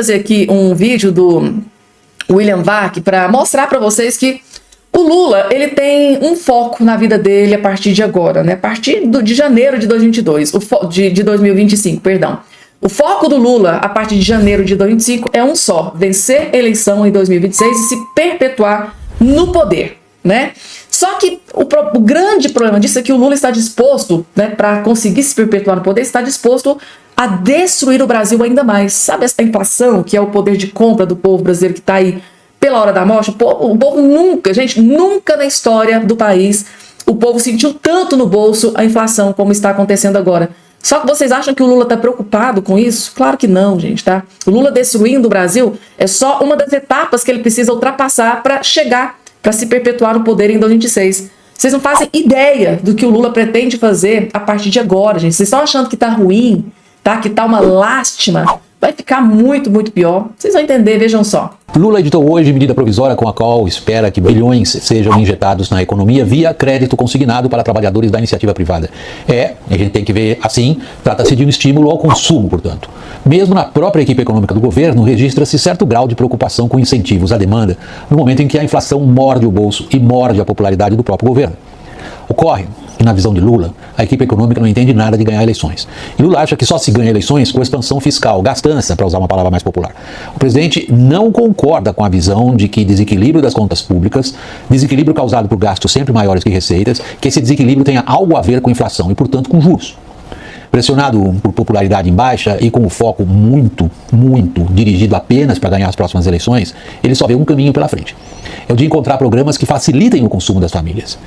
Fazer aqui um vídeo do William Vac para mostrar para vocês que o Lula, ele tem um foco na vida dele a partir de agora, né? A partir de janeiro de 2022, de 2025, perdão. O foco do Lula, a partir de janeiro de 2025, é um só: vencer a eleição em 2026 e se perpetuar no poder, né? Só que o grande problema disso é que o Lula está disposto, né, para conseguir se perpetuar no poder, está disposto a destruir o Brasil ainda mais. Sabe essa inflação, que é o poder de compra do povo brasileiro que está aí pela hora da morte? O povo nunca, gente, nunca na história do país o povo sentiu tanto no bolso a inflação como está acontecendo agora. Só que vocês acham que o Lula está preocupado com isso? Claro que não, gente, tá? O Lula destruindo o Brasil é só uma das etapas que ele precisa ultrapassar para chegar, para se perpetuar no poder em 2026. Vocês não fazem ideia do que o Lula pretende fazer a partir de agora, gente. Vocês estão achando que tá ruim, tá? Que tá uma lástima. Vai ficar muito, muito pior. Vocês vão entender, vejam só. Lula editou hoje medida provisória com a qual espera que bilhões sejam injetados na economia via crédito consignado para trabalhadores da iniciativa privada. A gente tem que ver assim, trata-se de um estímulo ao consumo, portanto. Mesmo na própria equipe econômica do governo, registra-se certo grau de preocupação com incentivos à demanda, no momento em que a inflação morde o bolso e morde a popularidade do próprio governo. Ocorre que, na visão de Lula, a equipe econômica não entende nada de ganhar eleições. E Lula acha que só se ganha eleições com expansão fiscal, gastança, para usar uma palavra mais popular. O presidente não concorda com a visão de que desequilíbrio das contas públicas, desequilíbrio causado por gastos sempre maiores que receitas, que esse desequilíbrio tenha algo a ver com inflação e, portanto, com juros. Pressionado por popularidade em baixa e com o foco muito dirigido apenas para ganhar as próximas eleições, ele só vê um caminho pela frente. É o de encontrar programas que facilitem o consumo das famílias.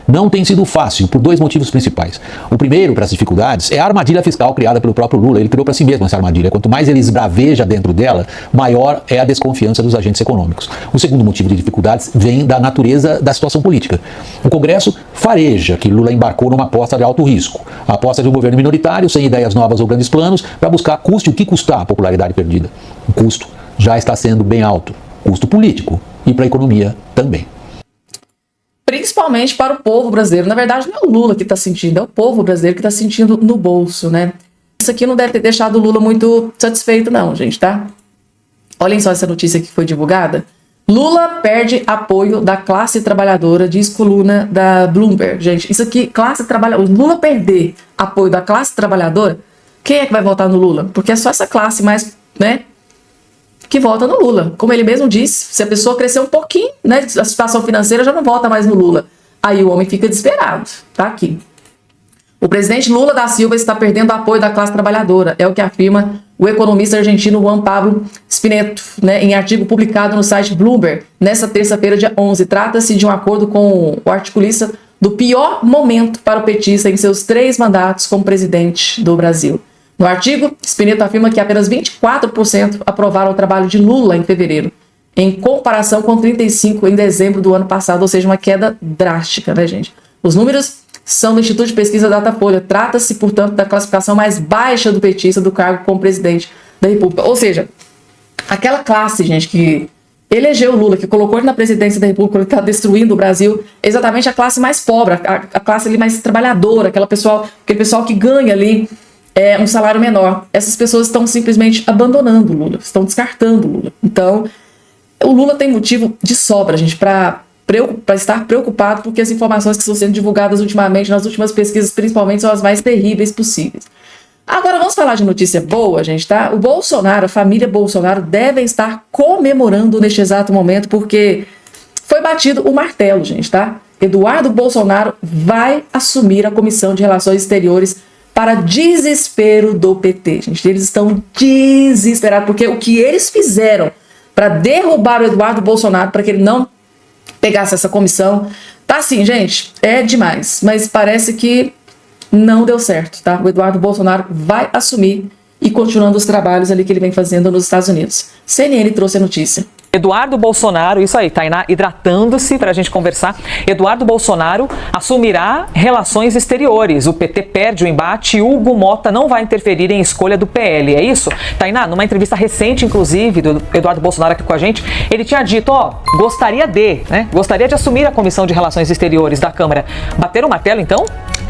Não tem sido fácil por dois motivos principais. O primeiro, para as dificuldades, é a armadilha fiscal criada pelo próprio Lula. Ele criou para si mesmo essa armadilha. Quanto mais ele esbraveja dentro dela, maior é a desconfiança dos agentes econômicos. O segundo motivo de dificuldades vem da natureza da situação política. O Congresso fareja que Lula embarcou numa aposta de alto risco. A aposta de um governo minoritário, sem ideias novas ou grandes planos, para buscar, custe o que custar, a popularidade perdida. O custo já está sendo bem alto. Custo político e para a economia também. Principalmente para o povo brasileiro. Na verdade, não é o Lula que está sentindo, é o povo brasileiro que está sentindo no bolso, né? Isso aqui não deve ter deixado o Lula muito satisfeito, não, gente, tá? Olhem só essa notícia que foi divulgada. Lula perde apoio da classe trabalhadora, diz coluna da Bloomberg. Gente, isso aqui, classe trabalhadora. O Lula perder apoio da classe trabalhadora, quem é que vai votar no Lula? Porque é só essa classe mais, né, que vota no Lula. Como ele mesmo disse, se a pessoa crescer um pouquinho, né, a situação financeira, já não vota mais no Lula. Aí o homem fica desesperado. Tá aqui. O presidente Lula da Silva está perdendo apoio da classe trabalhadora, é o que afirma o economista argentino Juan Pablo Spinetto, né, em artigo publicado no site Bloomberg, nesta terça-feira, dia 11. Trata-se de um acordo com o articulista do pior momento para o petista em seus 3 mandatos como presidente do Brasil. No artigo, Spinetto afirma que apenas 24% aprovaram o trabalho de Lula em fevereiro, em comparação com 35% em dezembro do ano passado, ou seja, uma queda drástica, né, gente? Os números são do Instituto de Pesquisa Datafolha. Trata-se, portanto, da classificação mais baixa do petista do cargo como presidente da República. Ou seja, aquela classe, gente, que elegeu o Lula, que colocou ele na presidência da República, que está destruindo o Brasil, é exatamente a classe mais pobre, a classe ali mais trabalhadora, aquele pessoal que ganha ali um salário menor. Essas pessoas estão simplesmente abandonando o Lula, estão descartando o Lula. Então, o Lula tem motivo de sobra, gente, para estar preocupado, porque as informações que estão sendo divulgadas ultimamente, nas últimas pesquisas principalmente, são as mais terríveis possíveis. Agora vamos falar de notícia boa, gente, tá? O Bolsonaro, a família Bolsonaro devem estar comemorando neste exato momento, porque foi batido o martelo, gente, tá? Eduardo Bolsonaro vai assumir a Comissão de Relações Exteriores para desespero do PT, gente. Eles estão desesperados, porque o que eles fizeram para derrubar o Eduardo Bolsonaro, para que ele não pegasse essa comissão, tá assim, gente, é demais. Mas parece que não deu certo, tá? O Eduardo Bolsonaro vai assumir e continuando os trabalhos ali que ele vem fazendo nos Estados Unidos. CNN trouxe a notícia. Eduardo Bolsonaro, isso aí, Tainá, hidratando-se para a gente conversar. Eduardo Bolsonaro assumirá relações exteriores. O PT perde o embate e Hugo Mota não vai interferir em escolha do PL. É isso? Tainá, numa entrevista recente, inclusive, do Eduardo Bolsonaro aqui com a gente, ele tinha dito, gostaria de assumir a Comissão de Relações Exteriores da Câmara. Bater o martelo, então?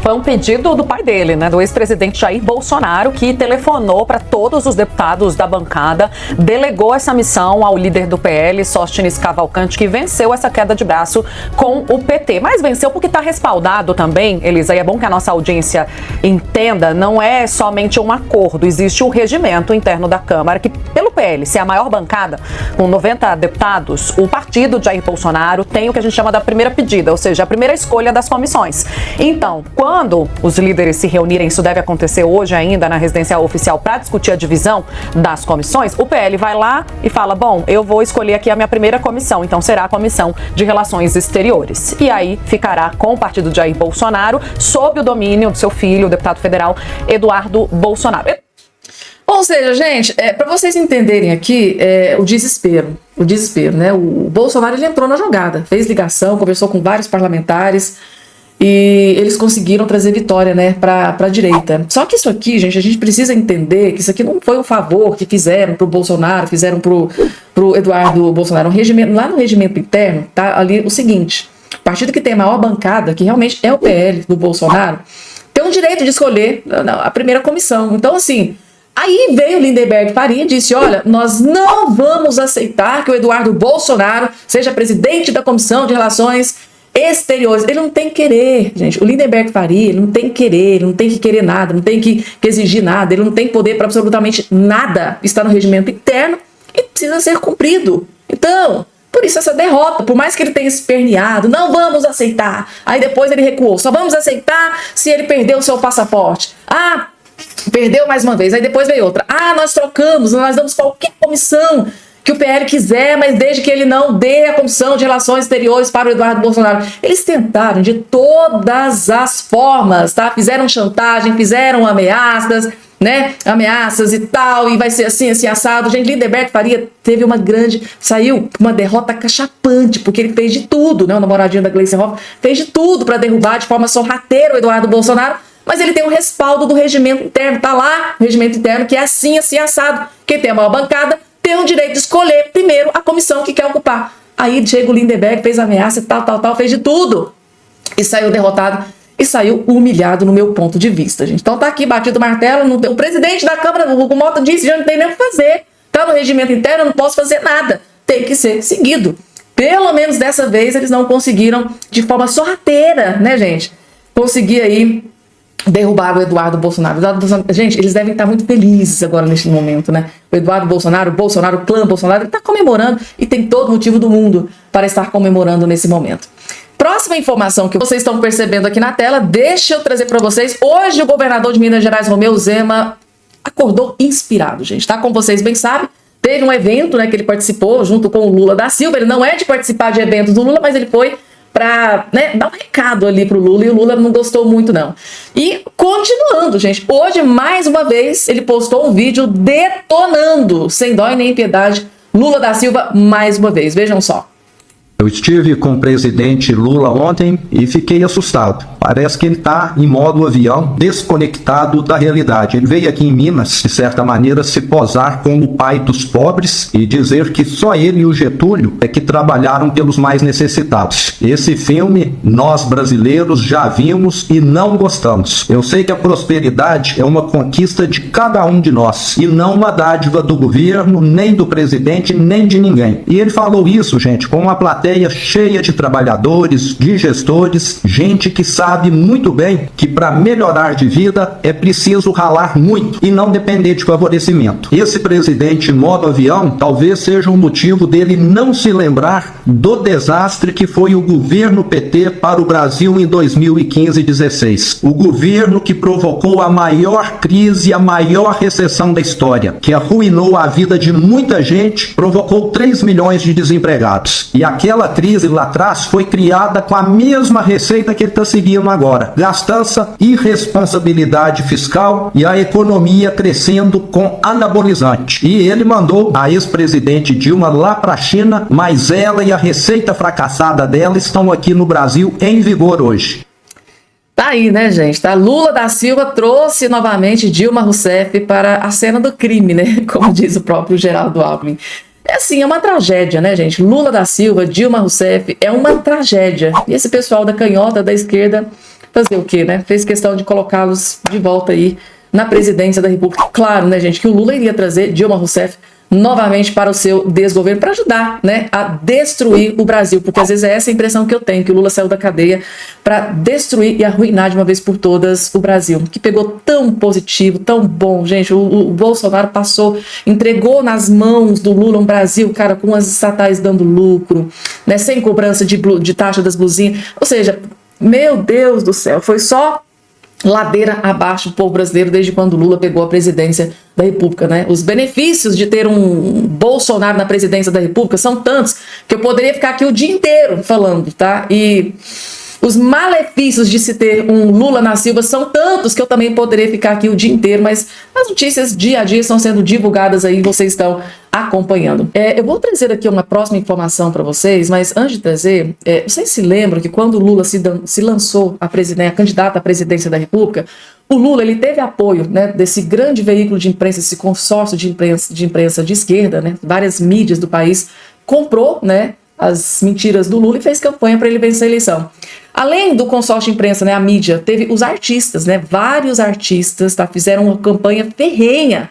Foi um pedido do pai dele, né, do ex-presidente Jair Bolsonaro, que telefonou para todos os deputados da bancada, delegou essa missão ao líder do PL, Sóstenes Cavalcante, que venceu essa queda de braço com o PT. Mas venceu porque está respaldado também, Elisa, e é bom que a nossa audiência entenda, não é somente um acordo, existe o regimento interno da Câmara, que pelo PL, se é a maior bancada, com 90 deputados, o partido de Jair Bolsonaro tem o que a gente chama da primeira pedida, ou seja, a primeira escolha das comissões. Então, quando os líderes se reunirem, isso deve acontecer hoje ainda na residência oficial para discutir a divisão das comissões, o PL vai lá e fala, bom, eu vou escolher aqui a minha primeira comissão, então será a Comissão de Relações Exteriores. E aí ficará com o partido de Jair Bolsonaro, sob o domínio do seu filho, o deputado federal Eduardo Bolsonaro. Ou seja, gente, para vocês entenderem aqui, o desespero, né? O Bolsonaro, ele entrou na jogada, fez ligação, conversou com vários parlamentares e eles conseguiram trazer vitória, né, para a direita. Só que isso aqui, gente, a gente precisa entender que isso aqui não foi um favor que fizeram pro Bolsonaro, fizeram pro Eduardo Bolsonaro. Lá no regimento interno, tá ali o seguinte: o partido que tem a maior bancada, que realmente é o PL do Bolsonaro, tem o direito de escolher a primeira comissão. Então, assim, aí veio o Lindenberg Faria e disse, olha, nós não vamos aceitar que o Eduardo Bolsonaro seja presidente da Comissão de Relações Exteriores. Ele não tem que querer, gente. O Lindenberg Faria, ele não tem que querer, ele não tem que querer nada, não tem que exigir nada, ele não tem poder para absolutamente nada. Está no regimento interno e precisa ser cumprido. Então, por isso essa derrota, por mais que ele tenha esperneado, não vamos aceitar. Aí depois ele recuou, só vamos aceitar se ele perder o seu passaporte. Ah, perdeu mais uma vez, aí depois veio outra. Ah, nós trocamos, nós damos qualquer comissão que o PL quiser, mas desde que ele não dê a Comissão de Relações Exteriores para o Eduardo Bolsonaro. Eles tentaram de todas as formas, tá? Fizeram chantagem, fizeram ameaças, né? Ameaças e tal, e vai ser assim, assim, assado. Gente, Lindenberg Faria saiu uma derrota cachapante, porque ele fez de tudo, né? O namoradinho da Gleisi Hoffmann fez de tudo para derrubar de forma sorrateira o Eduardo Bolsonaro. Mas ele tem um respaldo do regimento interno, tá lá, o regimento interno, que é assim, assim, assado. Quem tem a maior bancada tem o direito de escolher primeiro a comissão que quer ocupar. Aí chega o Lindenberg, fez ameaça, tal, fez de tudo. E saiu derrotado e saiu humilhado no meu ponto de vista, gente. Então tá aqui, batido o martelo, o presidente da Câmara, o Hugo Mota, disse, já não tem nem o que fazer. Tá no regimento interno, eu não posso fazer nada. Tem que ser seguido. Pelo menos dessa vez eles não conseguiram, de forma sorrateira, né, gente? Conseguir aí derrubar o Eduardo Bolsonaro. Gente, eles devem estar muito felizes agora neste momento, né? O Eduardo Bolsonaro, o clã Bolsonaro, ele está comemorando e tem todo motivo do mundo para estar comemorando nesse momento. Próxima informação que vocês estão percebendo aqui na tela, deixa eu trazer para vocês. Hoje o governador de Minas Gerais, Romeu Zema, acordou inspirado, gente, tá? Como vocês bem sabem, teve um evento, né, que ele participou junto com o Lula da Silva. Ele não é de participar de eventos do Lula, mas ele foi para, né, dar um recado ali pro Lula, e o Lula não gostou muito, não. E continuando, gente, hoje, mais uma vez, ele postou um vídeo detonando, sem dó e nem piedade, Lula da Silva mais uma vez. Vejam só. Eu estive com o presidente Lula ontem e fiquei assustado. Parece que ele está em modo avião, desconectado da realidade. Ele veio aqui em Minas, de certa maneira, se posar como o pai dos pobres e dizer que só ele e o Getúlio é que trabalharam pelos mais necessitados. Esse filme, nós brasileiros já vimos e não gostamos. Eu sei que a prosperidade é uma conquista de cada um de nós e não uma dádiva do governo, nem do presidente, nem de ninguém. E ele falou isso, gente, com uma plateia cheia de trabalhadores, de gestores, gente que sabe muito bem que para melhorar de vida é preciso ralar muito e não depender de favorecimento. Esse presidente em modo avião talvez seja um motivo dele não se lembrar do desastre que foi o governo PT para o Brasil em 2015 e 2016. O governo que provocou a maior crise, a maior recessão da história, que arruinou a vida de muita gente, provocou 3 milhões de desempregados. E aquela crise lá atrás foi criada com a mesma receita que ele está seguindo agora. Gastança, irresponsabilidade fiscal e a economia crescendo com anabolizante. E ele mandou a ex-presidente Dilma lá para a China, mas ela e a receita fracassada dela estão aqui no Brasil em vigor hoje. Tá aí, né, gente? Tá? Lula da Silva trouxe novamente Dilma Rousseff para a cena do crime, né? Como diz o próprio Geraldo Alckmin. É assim, é uma tragédia, né, gente? Lula da Silva, Dilma Rousseff, é uma tragédia. E esse pessoal da canhota, da esquerda, fazer o quê, né? Fez questão de colocá-los de volta aí na presidência da República. Claro, né, gente, que o Lula iria trazer Dilma Rousseff novamente para o seu desgoverno, para ajudar, né, a destruir o Brasil, porque às vezes é essa a impressão que eu tenho, que o Lula saiu da cadeia para destruir e arruinar de uma vez por todas o Brasil, que pegou tão positivo, tão bom, gente, o Bolsonaro passou, entregou nas mãos do Lula um Brasil, cara, com as estatais dando lucro, né, sem cobrança de taxa das blusinhas, ou seja, meu Deus do céu, foi só ladeira abaixo o povo brasileiro desde quando o Lula pegou a presidência da República, né? Os benefícios de ter um Bolsonaro na presidência da República são tantos que eu poderia ficar aqui o dia inteiro falando, tá? E os malefícios de se ter um Lula na Silva são tantos que eu também poderia ficar aqui o dia inteiro, mas as notícias dia a dia estão sendo divulgadas aí, vocês estão acompanhando. Eu vou trazer aqui uma próxima informação para vocês, mas antes de trazer, vocês se lembram que quando o Lula se lançou a candidata à presidência da República, o Lula ele teve apoio, né, desse grande veículo de imprensa, esse consórcio de imprensa de esquerda, né, várias mídias do país, comprou, né, as mentiras do Lula e fez campanha para ele vencer a eleição. Além do consórcio de imprensa, né, a mídia, teve os artistas, né, vários artistas, tá, fizeram uma campanha ferrenha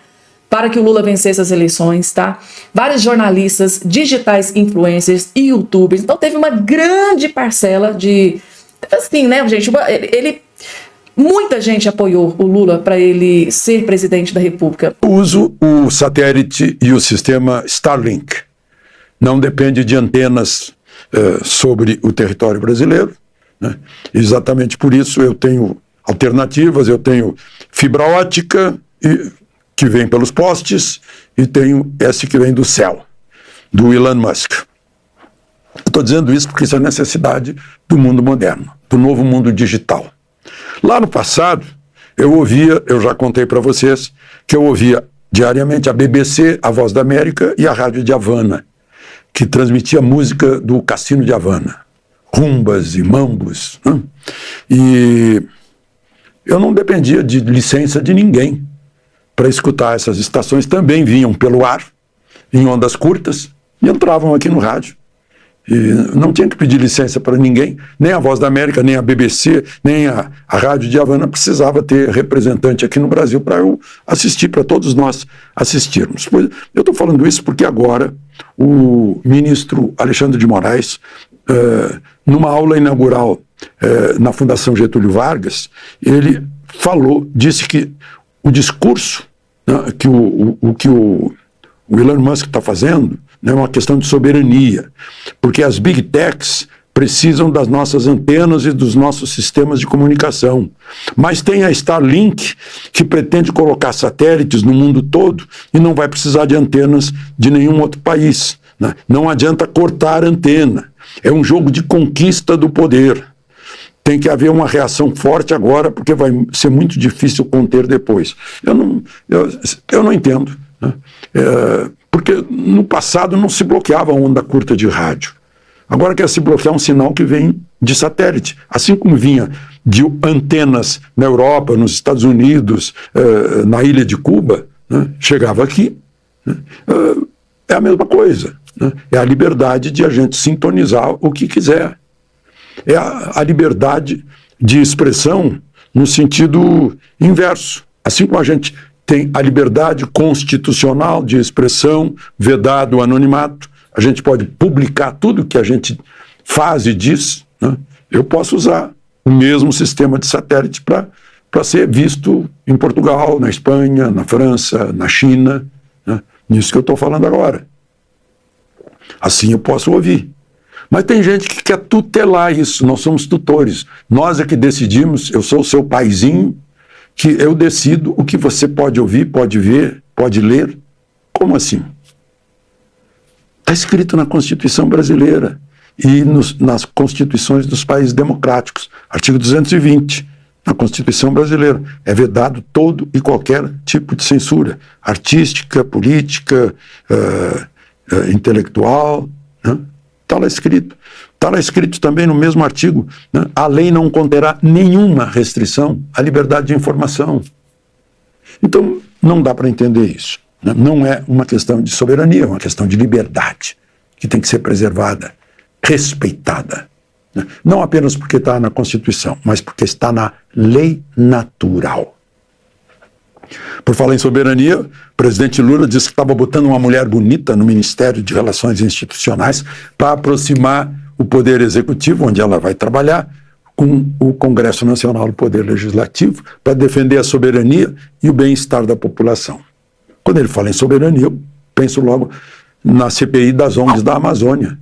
para que o Lula vencesse as eleições, tá? Vários jornalistas, digitais influencers e youtubers. Então teve uma grande parcela de... Assim, né, gente? Muita gente apoiou o Lula para ele ser presidente da República. Uso o satélite e o sistema Starlink. Não depende de antenas sobre o território brasileiro, né? Exatamente por isso eu tenho alternativas, eu tenho fibra ótica que vem pelos postes e tenho esse que vem do céu, do Elon Musk. Estou dizendo isso porque isso é necessidade do mundo moderno, do novo mundo digital. Lá no passado, eu já contei para vocês, que eu ouvia diariamente a BBC, a Voz da América e a Rádio de Havana, que transmitia música do Cassino de Havana, rumbas e mambos, né? E eu não dependia de licença de ninguém para escutar essas estações, também vinham pelo ar, em ondas curtas, e entravam aqui no rádio. E não tinha que pedir licença para ninguém, nem a Voz da América, nem a BBC, nem a Rádio de Havana precisava ter representante aqui no Brasil para eu assistir, para todos nós assistirmos. Pois, eu estou falando isso porque agora o ministro Alexandre de Moraes, numa aula inaugural na Fundação Getúlio Vargas, ele disse que o discurso, né, que o Elon Musk está fazendo é uma questão de soberania, porque as big techs precisam das nossas antenas e dos nossos sistemas de comunicação. Mas tem a Starlink, que pretende colocar satélites no mundo todo e não vai precisar de antenas de nenhum outro país, né? Não adianta cortar a antena. É um jogo de conquista do poder. Tem que haver uma reação forte agora, porque vai ser muito difícil conter depois. Eu não entendo, né? Porque no passado não se bloqueava a onda curta de rádio. Agora quer se bloquear um sinal que vem de satélite. Assim como vinha de antenas na Europa, nos Estados Unidos, na ilha de Cuba, né? Chegava aqui, né? É a mesma coisa, né? É a liberdade de a gente sintonizar o que quiser. É a liberdade de expressão no sentido inverso. Assim como a gente tem a liberdade constitucional de expressão, vedado o anonimato, a gente pode publicar tudo que a gente faz e diz, né? Eu posso usar o mesmo sistema de satélite para ser visto em Portugal, na Espanha, na França, na China, né? Nisso que eu estou falando agora. Assim eu posso ouvir. Mas tem gente que quer tutelar isso, nós somos tutores. Nós é que decidimos, eu sou o seu paizinho, que eu decido o que você pode ouvir, pode ver, pode ler. Como assim? Está escrito na Constituição brasileira e nas constituições dos países democráticos. Artigo 220, na Constituição brasileira. É vedado todo e qualquer tipo de censura. Artística, política, intelectual, né? Está lá escrito. Está lá escrito também no mesmo artigo, né? A lei não conterá nenhuma restrição à liberdade de informação. Então, não dá para entender isso, né? Não é uma questão de soberania, é uma questão de liberdade, que tem que ser preservada, respeitada. né? Não apenas porque está na Constituição, mas porque está na lei natural. Por falar em soberania, o presidente Lula disse que estava botando uma mulher bonita no Ministério de Relações Institucionais para aproximar o Poder Executivo, onde ela vai trabalhar, com o Congresso Nacional, o Poder Legislativo, para defender a soberania e o bem-estar da população. Quando ele fala em soberania, eu penso logo na CPI das ONGs da Amazônia,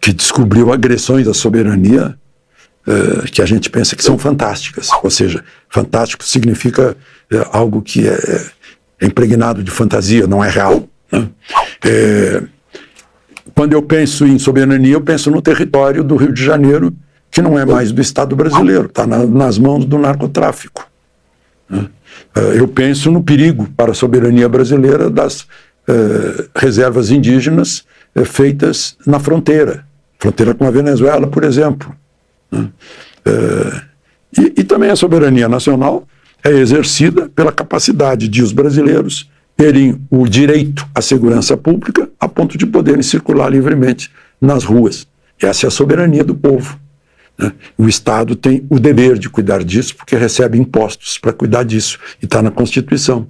que descobriu agressões à soberania que a gente pensa que são fantásticas. Ou seja, fantástico significa algo que é impregnado de fantasia, não é real, né? Quando eu penso em soberania, eu penso no território do Rio de Janeiro, que não é mais do Estado brasileiro, está nas mãos do narcotráfico, né? Eu penso no perigo para a soberania brasileira das reservas indígenas feitas na fronteira com a Venezuela, por exemplo, né? E também a soberania nacional é exercida pela capacidade de os brasileiros terem o direito à segurança pública a ponto de poderem circular livremente nas ruas. Essa é a soberania do povo, né? O Estado tem o dever de cuidar disso porque recebe impostos para cuidar disso. E está na Constituição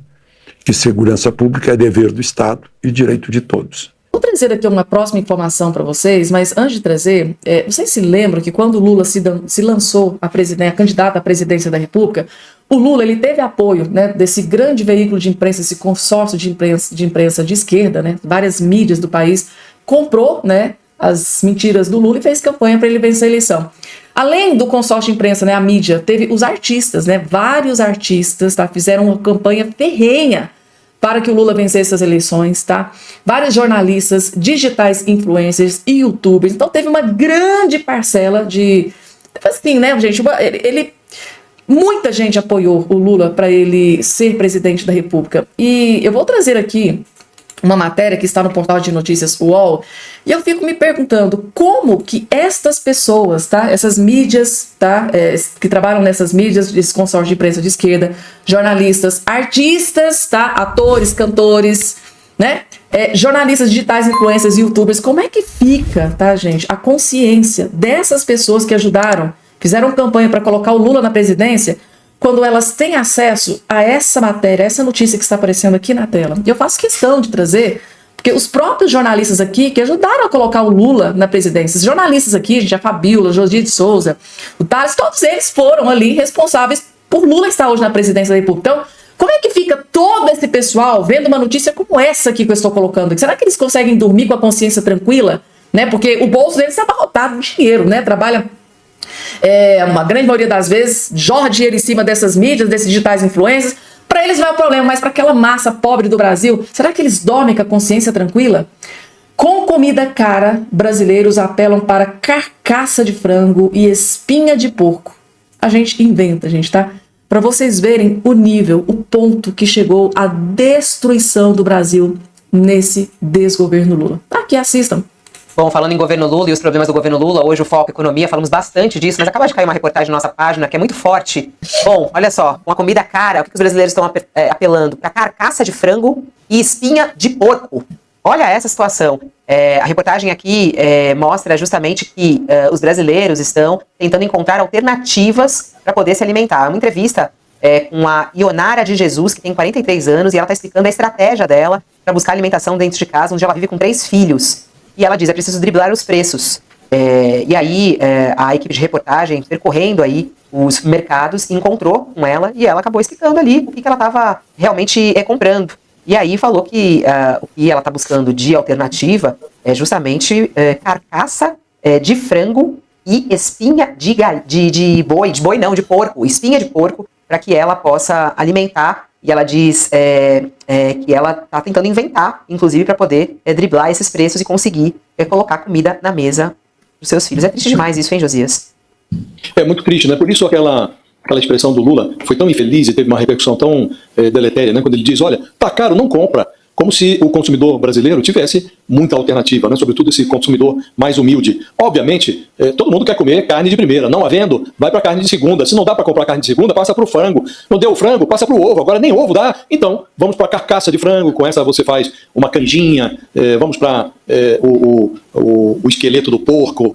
que segurança pública é dever do Estado e direito de todos. Vou trazer aqui uma próxima informação para vocês, mas antes de trazer, vocês se lembram que quando o Lula se lançou a candidato à presidência da República, o Lula ele teve apoio, né, desse grande veículo de imprensa, esse consórcio de imprensa de esquerda, né, várias mídias do país, comprou, né, as mentiras do Lula e fez campanha para ele vencer a eleição. Além do consórcio de imprensa, né, a mídia, teve os artistas, né, vários artistas, tá, fizeram uma campanha ferrenha para que o Lula vencesse as eleições, tá? Vários jornalistas, digitais influencers e youtubers. Então teve uma grande parcela de... Assim, né, gente? Muita gente apoiou o Lula para ele ser presidente da República. E eu vou trazer aqui uma matéria que está no portal de notícias UOL, e eu fico me perguntando como que estas pessoas, tá, essas mídias, tá, que trabalham nessas mídias, esse consórcio de imprensa de esquerda, jornalistas, artistas, tá, atores, cantores, né, jornalistas digitais, influencers, youtubers, como é que fica, tá, gente, a consciência dessas pessoas que ajudaram, fizeram campanha para colocar o Lula na presidência, quando elas têm acesso a essa matéria, essa notícia que está aparecendo aqui na tela. E eu faço questão de trazer, porque os próprios jornalistas aqui que ajudaram a colocar o Lula na presidência, os jornalistas aqui, gente, a Fabíola, Josi de Souza, o Thales, todos eles foram ali responsáveis por Lula estar hoje na presidência da República. Então, como é que fica todo esse pessoal vendo uma notícia como essa aqui que eu estou colocando aqui? Será que eles conseguem dormir com a consciência tranquila? Né? Porque o bolso deles está abarrotado de dinheiro, né? Trabalha... uma grande maioria das vezes jorra dinheiro em cima dessas mídias, desses digitais influencers. Para eles não é o problema, mas para aquela massa pobre do Brasil, será que eles dormem com a consciência tranquila? Com comida cara, brasileiros apelam para carcaça de frango e espinha de porco. A gente inventa, gente, tá? Para vocês verem o nível, o ponto que chegou a destruição do Brasil nesse desgoverno Lula. Tá aqui, assistam. Bom, falando em governo Lula e os problemas do governo Lula, hoje o Foco Economia, falamos bastante disso, mas acaba de cair uma reportagem na nossa página que é muito forte. Bom, olha só, uma comida cara, o que os brasileiros estão apelando? Para carcaça de frango e espinha de porco. Olha essa situação. A reportagem aqui mostra justamente que os brasileiros estão tentando encontrar alternativas para poder se alimentar. Uma entrevista com a Ionara de Jesus, que tem 43 anos, e ela está explicando a estratégia dela para buscar alimentação dentro de casa, onde ela vive com 3 filhos. E ela diz, é preciso driblar os preços. E aí, a equipe de reportagem, percorrendo aí os mercados, encontrou com ela e ela acabou explicando ali o que ela estava realmente comprando. E aí falou que o que ela está buscando de alternativa é justamente carcaça de frango e espinha de porco, espinha de porco, para que ela possa alimentar. E ela diz que ela está tentando inventar, inclusive, para poder driblar esses preços e conseguir colocar comida na mesa dos seus filhos. É triste demais isso, hein, Josias? É muito triste, né? Por isso aquela expressão do Lula foi tão infeliz e teve uma repercussão tão deletéria, né? Quando ele diz, olha, tá caro, não compra. Como se o consumidor brasileiro tivesse muita alternativa, né? Sobretudo esse consumidor mais humilde. Obviamente, todo mundo quer comer carne de primeira. Não havendo, vai para carne de segunda. Se não dá para comprar carne de segunda, passa para o frango. Não deu o frango, passa para o ovo. Agora nem ovo dá. Então, vamos para a carcaça de frango. Com essa você faz uma canjinha. Vamos para o esqueleto do porco.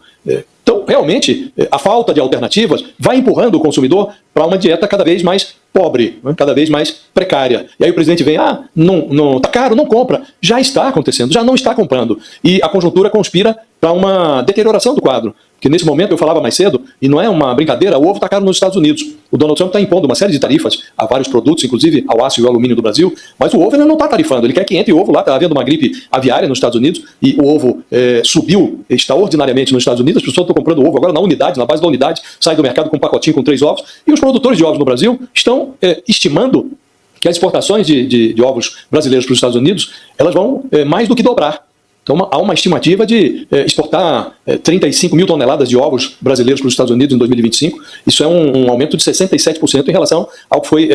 Então, realmente, a falta de alternativas vai empurrando o consumidor para uma dieta cada vez mais pobre, né? Cada vez mais precária. E aí o presidente vem, não, tá caro, não compra. Já está acontecendo, já não está comprando. E a conjuntura conspira para uma deterioração do quadro. Porque nesse momento, eu falava mais cedo, e não é uma brincadeira, o ovo está caro nos Estados Unidos. O Donald Trump está impondo uma série de tarifas a vários produtos, inclusive ao aço e ao alumínio do Brasil, mas o ovo ele não está tarifando, ele quer que entre ovo lá, está havendo uma gripe aviária nos Estados Unidos, e o ovo subiu extraordinariamente nos Estados Unidos, as pessoas estão comprando ovo agora na unidade, na base da unidade, sai do mercado com um pacotinho com 3 ovos, e os produtores de ovos no Brasil estão estimando que as exportações de ovos brasileiros para os Estados Unidos, elas vão mais do que dobrar. Então, há uma estimativa de exportar 35 mil toneladas de ovos brasileiros para os Estados Unidos em 2025. Isso é um aumento de 67% em relação ao que foi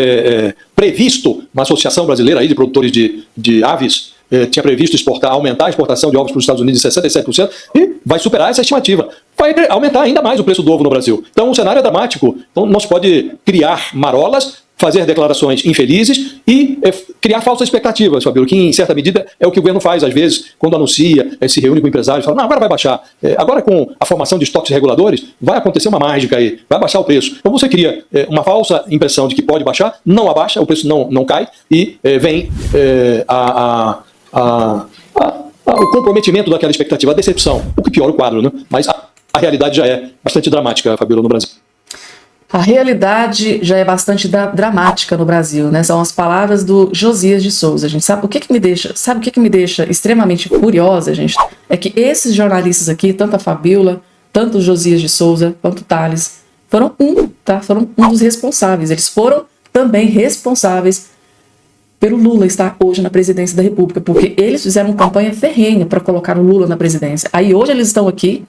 previsto na Associação Brasileira aí de Produtores de Aves. Tinha previsto aumentar a exportação de ovos para os Estados Unidos em 67% e vai superar essa estimativa. Vai aumentar ainda mais o preço do ovo no Brasil. Então, o cenário é dramático. Então, não se pode criar marolas, fazer declarações infelizes e criar falsas expectativas, Fabíola, que em certa medida é o que o governo faz às vezes, quando anuncia, se reúne com empresários, fala, não, agora vai baixar. Agora com a formação de estoques reguladores, vai acontecer uma mágica aí, vai baixar o preço. Então você cria uma falsa impressão de que pode baixar, não abaixa, o preço não cai e vem o comprometimento daquela expectativa, a decepção, o que piora o quadro, né? Mas a realidade já é bastante dramática, Fabíola, no Brasil. A realidade já é bastante dramática no Brasil, né? São as palavras do Josias de Souza, gente. Sabe o que me deixa extremamente furiosa, gente? É que esses jornalistas aqui, tanto a Fabíola, tanto o Josias de Souza, quanto o Thales, foram um dos responsáveis. Eles foram também responsáveis pelo Lula estar hoje na presidência da República, porque eles fizeram uma campanha ferrenha para colocar o Lula na presidência. Aí hoje eles estão aqui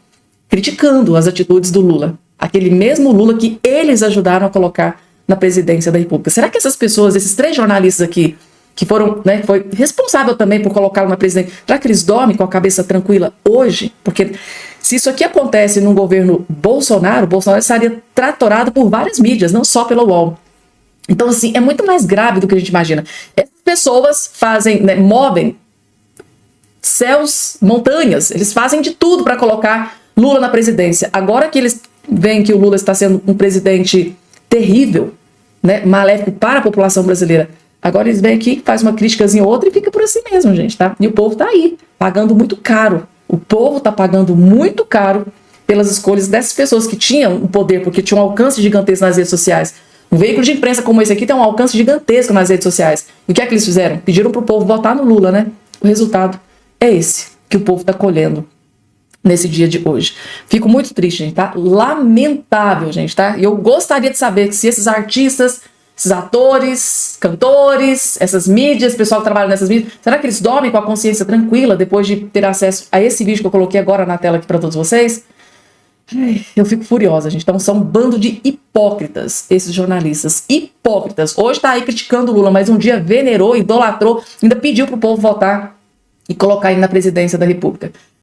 criticando as atitudes do Lula. Aquele mesmo Lula que eles ajudaram a colocar na presidência da República. Será que essas pessoas, esses 3 jornalistas aqui, que foram, né, foi responsável também por colocá-lo na presidência, será que eles dormem com a cabeça tranquila hoje? Porque se isso aqui acontece num governo Bolsonaro, o Bolsonaro estaria tratorado por várias mídias, não só pela UOL. Então, assim, é muito mais grave do que a gente imagina. Essas pessoas fazem, né, movem céus, montanhas, eles fazem de tudo para colocar Lula na presidência. Agora que eles veem que o Lula está sendo um presidente terrível, né, maléfico para a população brasileira, agora eles vêm aqui, faz uma criticazinha ou outra e fica por assim mesmo, gente, tá? E o povo tá aí, pagando muito caro. O povo tá pagando muito caro pelas escolhas dessas pessoas que tinham o poder, porque tinham um alcance gigantesco nas redes sociais. Um veículo de imprensa como esse aqui tem um alcance gigantesco nas redes sociais. E o que é que eles fizeram? Pediram pro povo votar no Lula, né? O resultado é esse que o povo tá colhendo nesse dia de hoje. Fico muito triste, gente, tá? Lamentável, gente, tá? E eu gostaria de saber se esses artistas, esses atores, cantores, essas mídias, pessoal que trabalha nessas mídias, será que eles dormem com a consciência tranquila depois de ter acesso a esse vídeo que eu coloquei agora na tela aqui para todos vocês? Eu fico furiosa, gente. Então são um bando de hipócritas, esses jornalistas. Hipócritas. Hoje tá aí criticando o Lula, mas um dia venerou, idolatrou, ainda pediu pro povo votar e colocar ele na presidência da República.